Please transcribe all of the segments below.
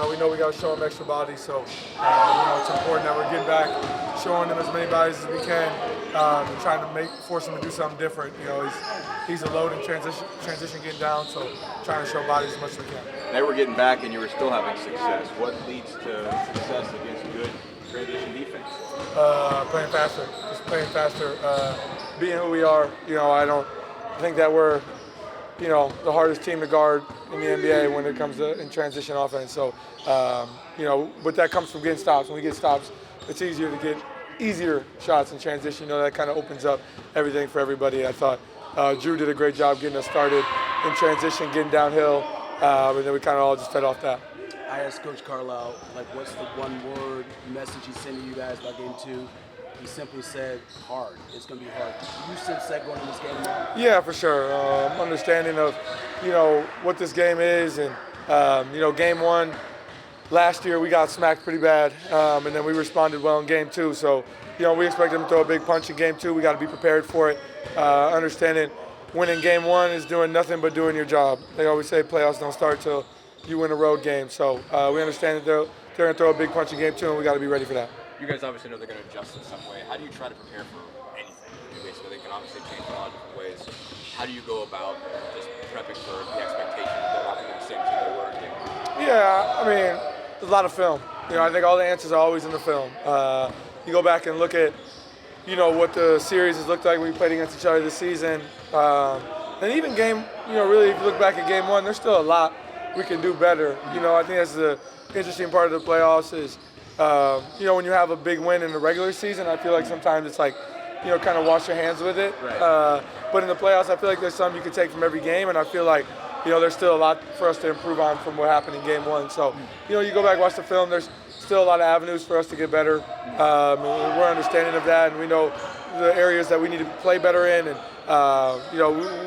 we know we got to show him extra bodies, so it's important that we're getting back, showing him as many bodies as we can, and trying to force him to do something different. He's a load in transition getting down, so trying to show bodies as much as we can. They were getting back, and you were still having success. What leads to success against good transition defense? Playing faster, just playing faster, being who we are. I think that we're the hardest team to guard in the NBA when it comes to in transition offense. So, but that comes from getting stops. When we get stops, it's easier to get easier shots in transition. That kind of opens up everything for everybody. I thought Drew did a great job getting us started in transition, getting downhill, and then we kind of all just fed off that. I asked Coach Carlisle, what's the one-word message he's sending you guys about Game 2? He simply said, hard. It's going to be hard. You sense that going into this game now? Yeah, for sure. Understanding of, what this game is. And, Game 1, last year we got smacked pretty bad. And then we responded well in Game 2. So, we expect them to throw a big punch in Game 2. We got to be prepared for it. Understanding winning Game 1 is doing nothing but doing your job. They always say playoffs don't start till you win a road game. So we understand that they're going to throw a big punch in Game 2, and we got to be ready for that. You guys obviously know they're going to adjust in some way. How do you try to prepare for anything? Basically, they can obviously change in a lot of different ways. How do you go about just prepping for the expectation that they're not going to be the same team they were again? Yeah, there's a lot of film. I think all the answers are always in the film. You go back and look at, what the series has looked like when we played against each other this season. And even really, if you look back at Game 1, there's still a lot we can do better. I think that's the interesting part of the playoffs is, when you have a big win in the regular season, I feel like sometimes it's like, kind of wash your hands with it. Right. But in the playoffs, I feel like there's something you can take from every game, and I feel like, there's still a lot for us to improve on from what happened in Game 1. So, you go back and watch the film, there's still a lot of avenues for us to get better. We're understanding of that, and we know the areas that we need to play better in. And,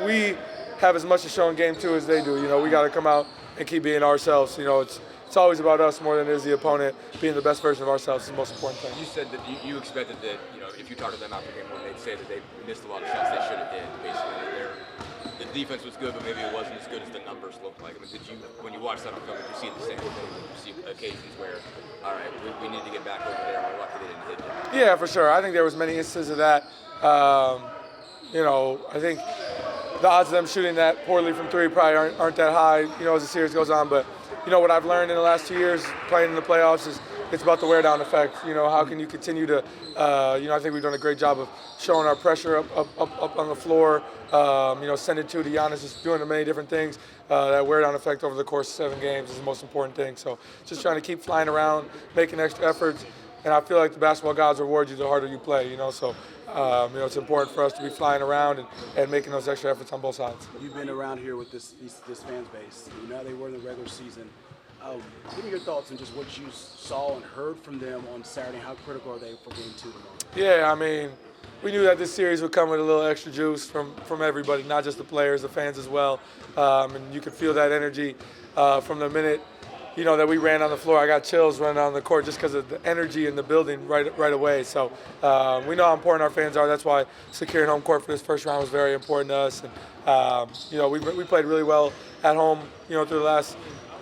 we have as much to show in Game 2 as they do. We got to come out and keep being ourselves. It's always about us more than it is the opponent. Being the best version of ourselves is the most important thing. You said that you expected that, if you talked to them after Game 1, they'd say that they missed a lot of shots they should have did, basically. The defense was good, but maybe it wasn't as good as the numbers looked like. When you watch that on film, did you see the same thing? Did you see occasions where, all right, we need to get back over there, we're lucky they didn't hit you? Yeah, for sure. I think there was many instances of that. I think the odds of them shooting that poorly from three probably aren't that high, as the series goes on. But, what I've learned in the last 2 years playing in the playoffs is it's about the wear-down effect. How can you continue to, I think we've done a great job of showing our pressure up on the floor, sending two to Giannis, just doing many different things. That wear-down effect over the course of 7 games is the most important thing. So just trying to keep flying around, making extra efforts. And I feel like the basketball gods reward you the harder you play, So, it's important for us to be flying around and making those extra efforts on both sides. You've been around here with this fan base. They were in the regular season. Give me your thoughts on just what you saw and heard from them on Saturday. How critical are they for Game 2 tomorrow? Yeah, we knew that this series would come with a little extra juice from everybody, not just the players, the fans as well. And you could feel that energy from the minute that we ran on the floor. I got chills running on the court just because of the energy in the building right away. So we know how important our fans are. That's why securing home court for this first round was very important to us. And we played really well at home. Through the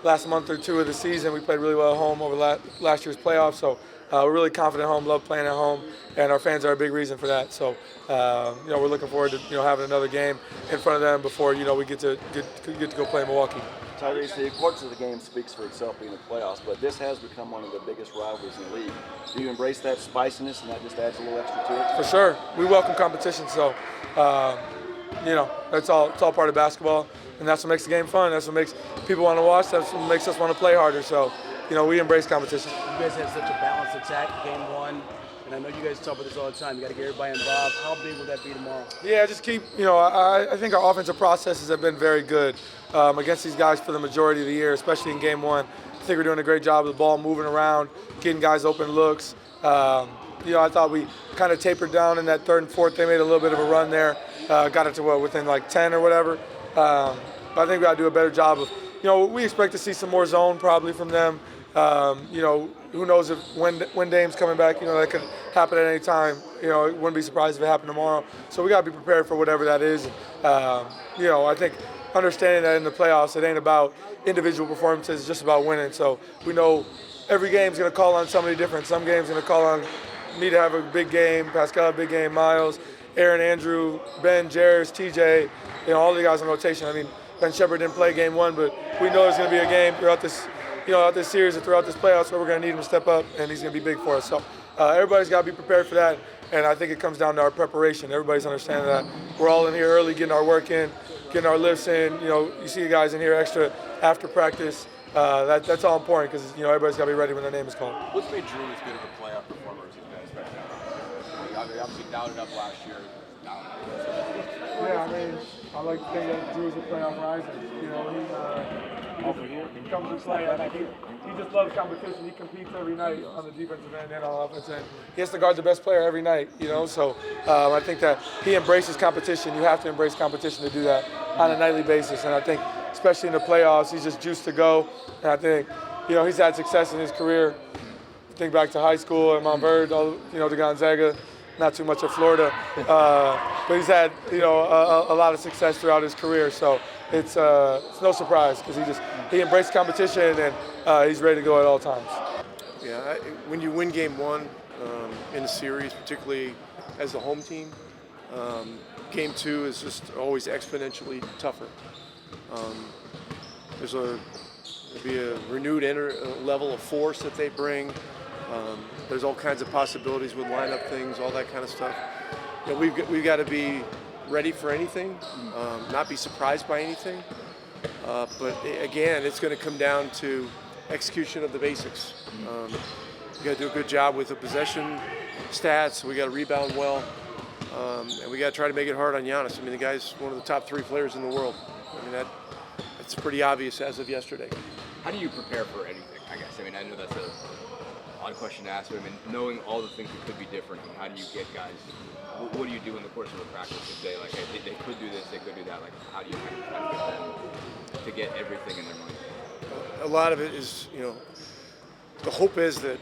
last month or two of the season, we played really well at home over last year's playoffs. So we're really confident at home. Love playing at home, and our fans are a big reason for that. So we're looking forward to having another game in front of them before we get to go play in Milwaukee. Tyrese, the importance of the game speaks for itself being in the playoffs, but this has become one of the biggest rivalries in the league. Do you embrace that spiciness and that just adds a little extra to it? For sure. We welcome competition, so, it's all part of basketball, and that's what makes the game fun. That's what makes people want to watch. That's what makes us want to play harder. So, we embrace competition. You guys have such a balanced attack Game 1. And I know you guys talk about this all the time. You got to get everybody involved. How big will that be tomorrow? Yeah, just keep, I think our offensive processes have been very good against these guys for the majority of the year, especially in Game 1. I think we're doing a great job of the ball moving around, getting guys open looks. I thought we kind of tapered down in that third and fourth. They made a little bit of a run there, got it to within 10 or whatever. But I think we got to do a better job of, we expect to see some more zone probably from them. Who knows if when Dame's coming back, that could happen at any time. Wouldn't be surprised if it happened tomorrow. So we got to be prepared for whatever that is. I think understanding that in the playoffs it ain't about individual performances, it's just about winning. So we know every game's going to call on somebody different. Some games going to call on me to have a big game, Pascal a big game, Miles, Aaron, Andrew, Ben, Jairus, TJ, all the guys in rotation. I mean, Ben Shepard didn't play game one, but we know there's going to be a game throughout this, throughout this series and throughout this playoffs where we're going to need him to step up, and he's going to be big for us. So everybody's got to be prepared for that, and I think it comes down to our preparation. Everybody's understanding that we're all in here early, getting our work in, getting our lifts in. You see the guys in here extra after practice. That's all important because everybody's got to be ready when their name is called. What's made Drew as good of a playoff performer as he's been, especially now? He obviously doubted up last year. Yeah, I mean, I like to think that Drew's a playoff riser. He comes to play. I think he just loves competition. He competes every night on the defensive end and on the offensive end. He has to guard the best player every night, So I think that he embraces competition. You have to embrace competition to do that on a nightly basis. And I think, especially in the playoffs, he's just juiced to go. And I think, he's had success in his career. Think back to high school at Montverde, to Gonzaga. Not too much of Florida, but he's had a lot of success throughout his career. So it's no surprise because he embraced competition and he's ready to go at all times. Yeah, when you win game one in a series, particularly as the home team, game two is just always exponentially tougher. There'll be a renewed level of force that they bring. There's all kinds of possibilities with lineup things, all that kind of stuff. We've got to be ready for anything, not be surprised by anything. But again, it's going to come down to execution of the basics. We got to do a good job with the possession stats. We got to rebound well, and we got to try to make it hard on Giannis. I mean, the guy's one of the top 3 players in the world. I mean, that's pretty obvious as of yesterday. How do you prepare for anything, I guess? I mean, I know that's a odd question to ask, but I mean, knowing all the things that could be different, how do you get guys, what do you do in the course of a practice to say, like, hey, they could do this, they could do that, like, how do you kind of get them to get everything in their mind? A lot of it is, the hope is that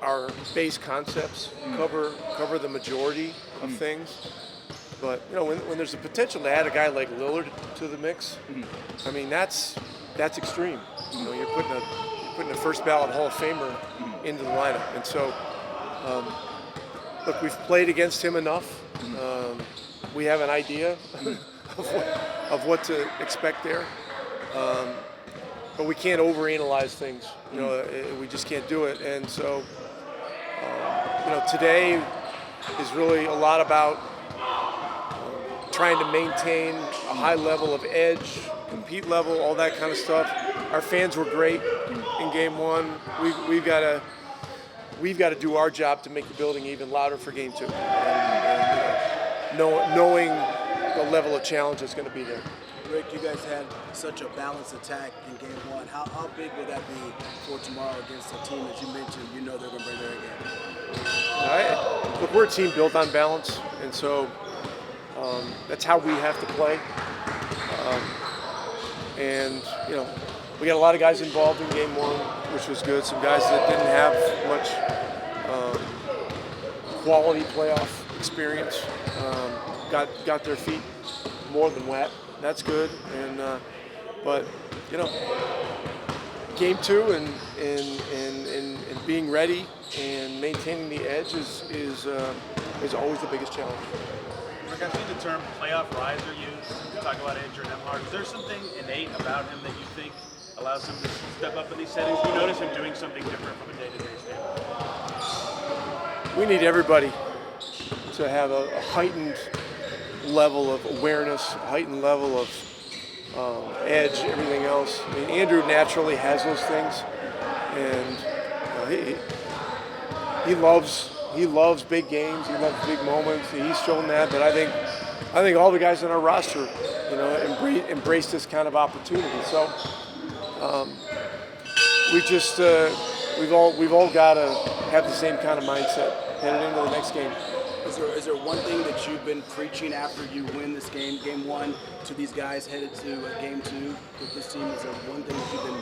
our base concepts cover the majority of things. But, when there's a potential to add a guy like Lillard to the mix, I mean, that's extreme. You're putting a first ballot Hall of Famer into the lineup. And so, look, we've played against him enough. We have an idea of what to expect there. But we can't overanalyze things. We just can't do it. And so, today is really a lot about trying to maintain a high level of edge, compete level, all that kind of stuff. Our fans were great in game one. We've got to do our job to make the building even louder for game two. And knowing the level of challenge that's going to be there. Rick, you guys had such a balanced attack in game one. How big will that be for tomorrow against a team that you mentioned they're going to bring their game? Look, we're a team built on balance, and so that's how we have to play. And we got a lot of guys involved in game one, which was good. Some guys that didn't have much quality playoff experience got their feet more than wet. That's good. And but game two and being ready and maintaining the edge is always the biggest challenge. Rick, I've seen the term playoff riser used to talk about Andrew Nembhard. Is there something innate about him that you think allows him to step up in these settings? Do you notice him doing something different from a day-to-day standpoint? We need everybody to have a heightened level of awareness, a heightened level of edge, everything else. I mean, Andrew naturally has those things, and he loves big games. He loves big moments. He's shown that. But I think all the guys on our roster, embrace this kind of opportunity. So we've all got to have the same kind of mindset headed into the next game. Is there one thing that you've been preaching after you win this game one, to these guys headed to game two with this team? Is there one thing that you've been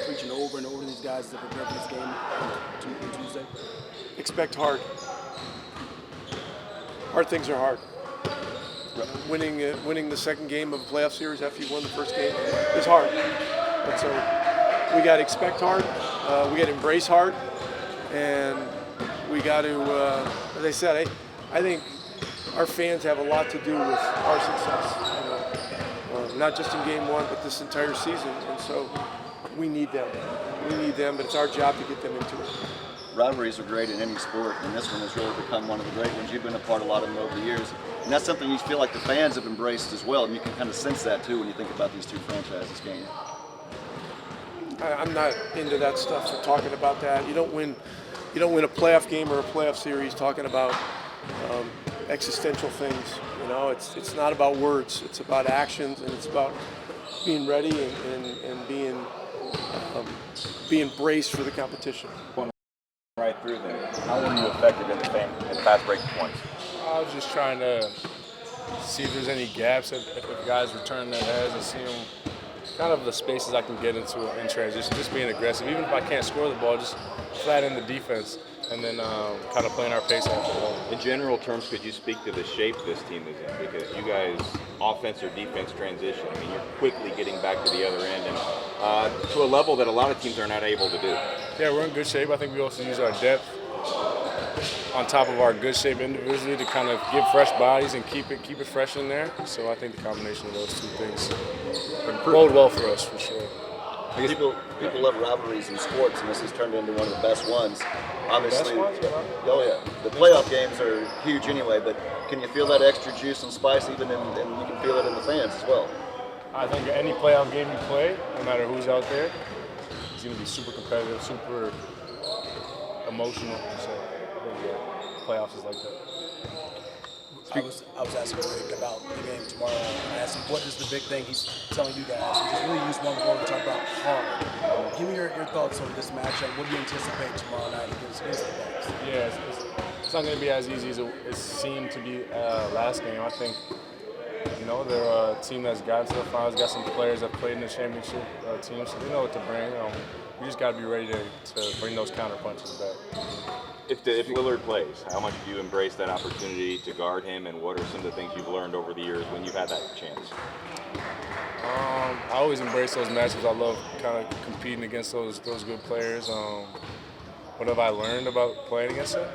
preaching over and over to these guys to prepare for this game on Tuesday? Expect hard. Hard things are hard. winning the second game of a playoff series after you won the first game is hard. And so we got to expect hard, we got to embrace hard, and we got to, as I said, I think our fans have a lot to do with our success. Not just in game one, but this entire season. And so we need them. But it's our job to get them into it. Rivalries are great in any sport, and this one has really become one of the great ones. You've been a part of a lot of them over the years, and that's something you feel like the fans have embraced as well, and you can kind of sense that too when you think about these two franchises game. I'm not into that stuff or talking about that. You don't win a playoff game or a playoff series talking about existential things. It's not about words. It's about actions, and it's about being ready and being braced for the competition. Right through them. How were you effective in fast break points? I was just trying to see if there's any gaps if guys return their heads and see them, kind of the spaces I can get into in transition, just being aggressive. Even if I can't score the ball, just flatten the defense and then kind of playing our pace after the ball. In general terms, could you speak to the shape this team is in? Because you guys, offense or defense transition, I mean, you're quickly getting back to the other end and to a level that a lot of teams are not able to do. Yeah, we're in good shape. I think we also use our depth on top of our good shape individually to kind of give fresh bodies and keep it fresh in there. So I think the combination of those two things bode well for us, for sure. People love rivalries in sports, and this has turned into one of the best ones. Obviously, oh yeah, the playoff games are huge anyway. But can you feel that extra juice and spice, and you can feel it in the fans as well? I think any playoff game you play, no matter who's out there, it's going to be super competitive, super emotional. So I think playoffs is like that. I was asking Rick about the game tomorrow. I asked him what is the big thing he's telling you guys. He just really used one word to talk about hard. Give me your thoughts on this matchup. What do you anticipate tomorrow night against the Bucks? Yeah, it's not going to be as easy as it seemed to be last game. I think, they're a team that's gotten to the finals, got some players that played in the championship team, so they know what to bring. We just got to be ready to bring those counter punches back. If Lillard plays, how much do you embrace that opportunity to guard him, and what are some of the things you've learned over the years when you've had that chance? I always embrace those matches. I love kind of competing against those good players. What have I learned about playing against them?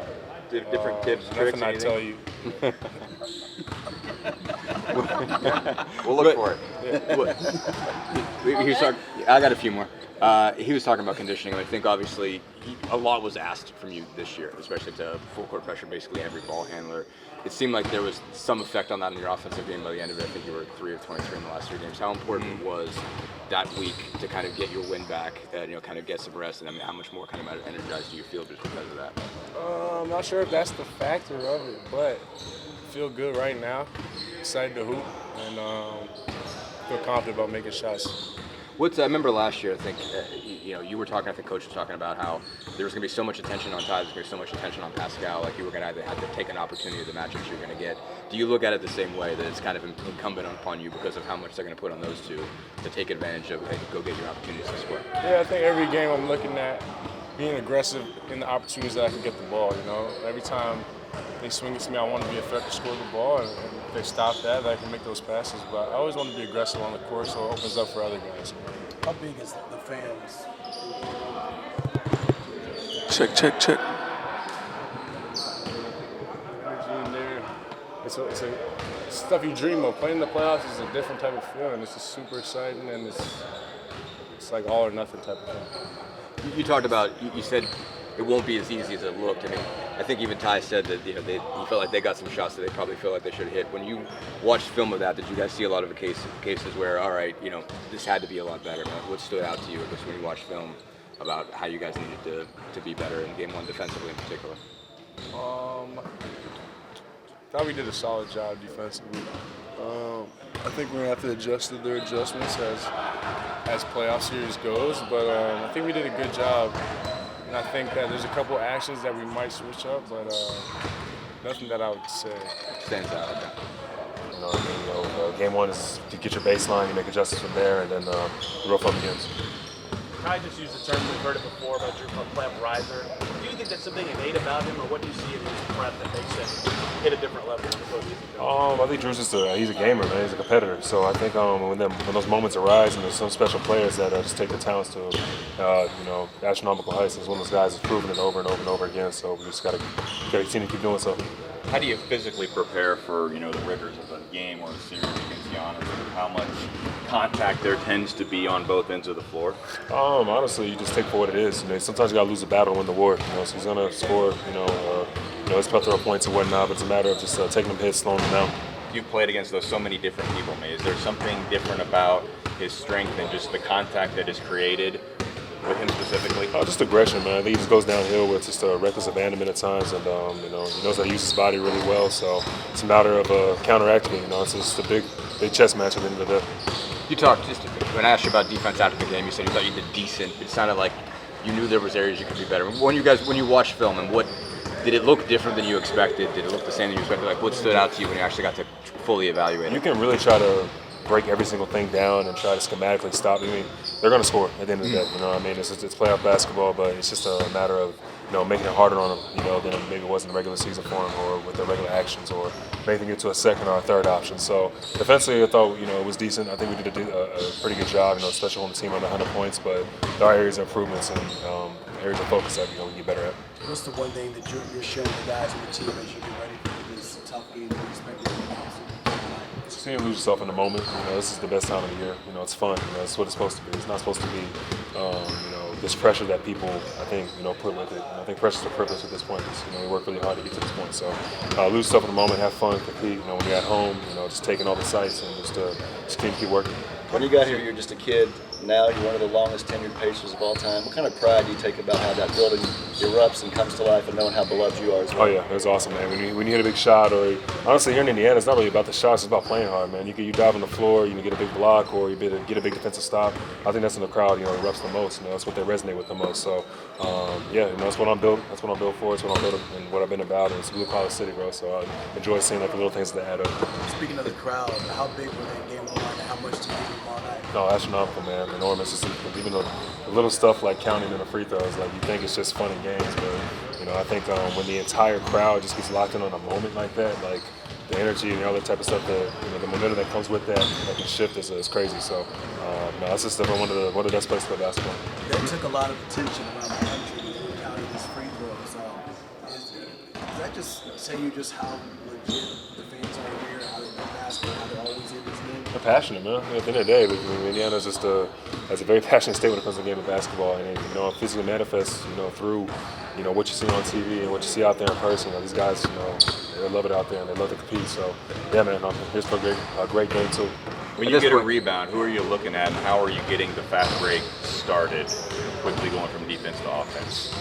Different tips, tricks, nothing I tell you. We'll look for it. Yeah. I got a few more. He was talking about conditioning. I think obviously a lot was asked from you this year, especially to full court pressure, basically every ball handler. It seemed like there was some effect on that in your offensive game by the end of it. I think you were 3 of 23 in the last 3 games. How important was that week to kind of get your win back and kind of get some rest? And I mean, how much more kind of energized do you feel just because of that? I'm not sure if that's the factor of it, but I feel good right now. Excited to hoop and feel confident about making shots. I remember last year, I think, you were talking, I think Coach was talking about how there was going to be so much attention on Ty, there was going to be so much attention on Pascal, like you were going to either have to take an opportunity of the matchups you're going to get. Do you look at it the same way, that it's kind of incumbent upon you because of how much they're going to put on those two to take advantage of and go get your opportunities to score? Yeah, I think every game I'm looking at being aggressive in the opportunities that I can get the ball, Every time they swing it to me, I want to be effective, score the ball, and if they stop that, I can make those passes. But I always want to be aggressive on the court, so it opens up for other guys. How big is the fans? Check. Energy in there. It's stuff you dream of. Playing the playoffs is a different type of feeling. It's just super exciting, and it's like all or nothing type of thing. You talked about, you said it won't be as easy as it looked. I mean, I think even Ty said that he felt like they got some shots that they probably feel like they should have hit. When you watched film of that, did you guys see a lot of cases where, all right, this had to be a lot better? What stood out to you, I guess, when you watched film about how you guys needed to be better in Game 1 defensively in particular? Thought we did a solid job defensively. I think we're gonna have to adjust to their adjustments as playoff series goes, but I think we did a good job. And I think that there's a couple actions that we might switch up, but nothing that I would say Stands out. Okay. Game 1 is to get your baseline, you make adjustments from there, and then roll from against. Kai just used the term, we've heard it before, about your playoff riser. Do you think that's something innate about him, or what do you see in his prep that makes him hit a different level as opposed to I think Drew's he's a gamer, man. He's a competitor. So I think when those moments arise, and there's some special players that just take their talents to, astronomical heights. He's one of those guys that's proven it over and over and over again. So we just gotta continue to keep doing so. How do you physically prepare for the rigors of a game or a series against Giannis? How much contact there tends to be on both ends of the floor? Honestly, you just take for what it is. Sometimes you gotta lose a battle to win the war. So he's gonna score. His plethora of points and whatnot. But it's a matter of just taking them hits, slowing them down. You've played against so many different people, man. Is there something different about his strength and just the contact that is created with him specifically? Just aggression, man. I think he just goes downhill with just a reckless abandonment at times, and he knows how to use his body really well. So it's a matter of counteracting it. It's just a big chess match at the end of the day. You talked just when I asked you about defense after the game. You said you thought you did decent. It sounded like you knew there was areas you could be better. When you watched film, and what did it look different than you expected? Did it look the same than you expected? Like, what stood out to you when you actually got to fully evaluate it? You can really try to break every single thing down and try to schematically stop. They're going to score at the end of the day. It's playoff basketball, but it's just a matter of making it harder on them, than maybe it was in the regular season for them, or with their regular actions, or making it to a second or a third option. So defensively, I thought it was decent. I think we did a pretty good job, especially when the team under 100 points. But there are areas of improvements and areas of focus that we can get better at. What's the one thing that you're showing the guys on the team as you get ready for this tough game that you expect to Seeing lose yourself in the moment. This is the best time of the year. It's fun. That's what it's supposed to be. It's not supposed to be, this pressure that people, I think, put with it. And I think pressure's a privilege at this point. We work really hard to get to this point. So lose yourself in the moment, have fun, compete. When you're at home, just taking all the sights and just keep working. When you got here, you're just a kid. Now you're one of the longest tenured Pacers of all time. What kind of pride do you take about how that building erupts and comes to life, and knowing how beloved you are as well? Oh yeah, it was awesome, man. When you hit a big shot, or honestly here in Indiana, it's not really about the shots. It's about playing hard, man. You dive on the floor, you get a big block, or you get a big defensive stop. I think that's when the crowd, erupts the most. That's what they resonate with the most. So that's what I'm built. That's what I'm built for. It's what I'm built and what I've been about. And it's blue collar city, bro. So I enjoy seeing the little things that add up. Speaking of the crowd, how big were they game one, and how much did you do tomorrow night? No, astronomical, man. Enormous. Even the little stuff like counting in the free throws, like you think it's just fun and games, but I think when the entire crowd just gets locked in on a moment like that, like the energy and all that type of stuff, the momentum that comes with that can shift is crazy. So it's just one of the best places to play basketball. That took a lot of attention around the country counting these free throws. Does that just tell you just how legit the fans are here, how they play basketball, how they're always in this game? They're passionate, man. At the end of the day, Indiana's just a very passionate state when it comes to the game of basketball, and it physically manifests, through, what you see on TV and what you see out there in person. These guys, they love it out there and they love to compete. So, yeah, man, I'm here for a great game too. When you get a rebound, who are you looking at, and how are you getting the fast break started, quickly going from defense to offense?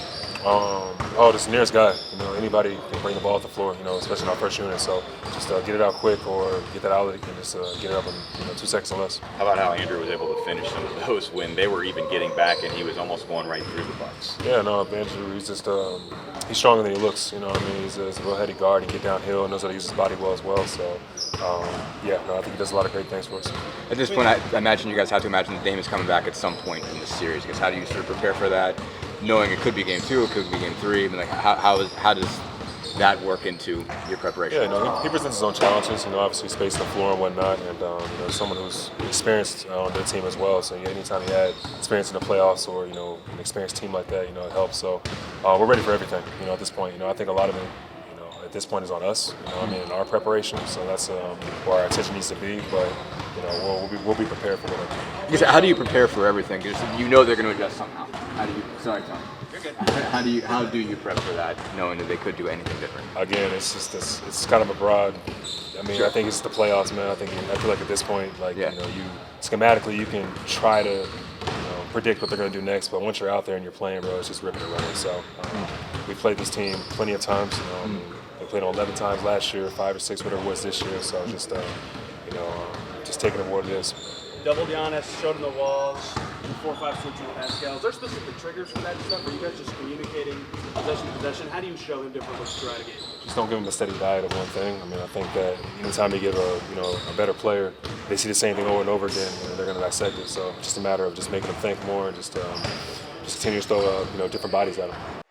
Just the nearest guy. Anybody can bring the ball off the floor, especially in our first unit. So just get it out quick or get that outlet and just get it up in 2 seconds or less. How about how Andrew was able to finish some of those when they were even getting back and he was almost going right through the Bucks? Yeah, no, Andrew, he's just he's stronger than he looks. He's a real heady guard. He can get downhill and knows how to use his body well as well. So I think he does a lot of great things for us. At this point, I imagine you guys have to imagine that Dame is coming back at some point in the series. Because how do you sort of prepare for that, knowing it could be game 2, it could be game 3? How does that work into your preparation? Yeah, he presents his own challenges. Obviously space the floor and whatnot, and someone who's experienced on their team as well. So anytime he had experience in the playoffs or an experienced team like that, it helps. So we're ready for everything. At this point, I think a lot of it, at this point is on us. In our preparation. So that's where our attention needs to be. But we'll be prepared for whatever. How do you prepare for everything? Because they're going to adjust somehow. Sorry, Tom. You're good. How do you prep for that, knowing that they could do anything different? Again, it's just it's kind of a broad. Sure. I think it's the playoffs, man. I feel like at this point, you schematically you can try to predict what they're going to do next, but once you're out there and you're playing, bro, it's just ripping and running. So we played this team plenty of times. They played on 11 times last year, 5 or 6, whatever it was this year. So just taking it what it is. Double Giannis, showed him the walls. 4-5 switching to Pascal. Is there specific triggers for that stuff? Are you guys just communicating possession to possession? How do you show him different looks throughout a game? Just don't give them a steady diet of one thing. I mean, I think that anytime you give a better player, they see the same thing over and over again, and they're going to dissect it. So it's just a matter of just making them think more and just continue to throw different bodies at them.